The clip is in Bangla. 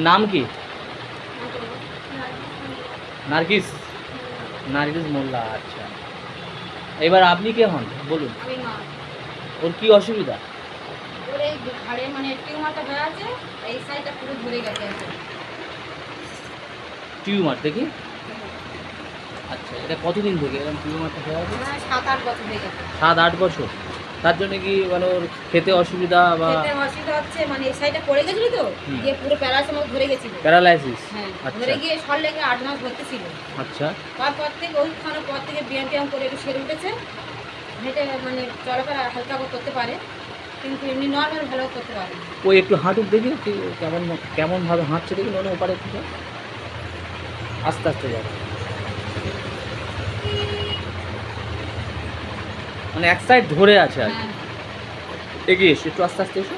নাম কি? নার্গিস। নার্গিস মোল্লা, আচ্ছা। এবার আপনি কে হন বলুন? আমি মা। ওর কি অসুবিধা? ওর এই ঘাড়ে মানে টিউমারটা হয়ে আছে, এই সাইডটা পুরো ধরে গেছে এখন। টিউমার দেখি। আচ্ছা, এটা কতদিন থেকে এরকম টিউমারটা হয়ে আছে? 7-8 বছর হয়ে গেছে। 7-8 বছর। তার জন্য কি মানে ওর খেতে অসুবিধা বা খেতে অসুবিধা হচ্ছে, মানে এই সাইডটা পড়ে গেছিল তো, দিয়ে পুরো প্যারালাইসিস মতো ধরে গেছিল। প্যারালাইসিস? হ্যাঁ, আচ্ছা ধরে গিয়ে সর লেগে 8 মাস ভর্তি ছিল। আচ্ছা। তারপর থেকে ওই খাওয়ানোর পর থেকে ব্যায়াম করে একটু সেরে উঠেছে, হেঁটে মানে চলাফেরা হালকা করতে পারে, কিন্তু এমনি নর্মাল ভালো করতে পারে না। ওই একটু হাঁটুক দেখি, কেমনভাবে হাঁটছে দেখি, নয় ওপারে থেকে আস্তে আস্তে যাবে, মানে এক সাইড ধরে আছে আর কি। হ্যাঁ। এগিয়ে এসো, একটু আস্তে আস্তে এসো।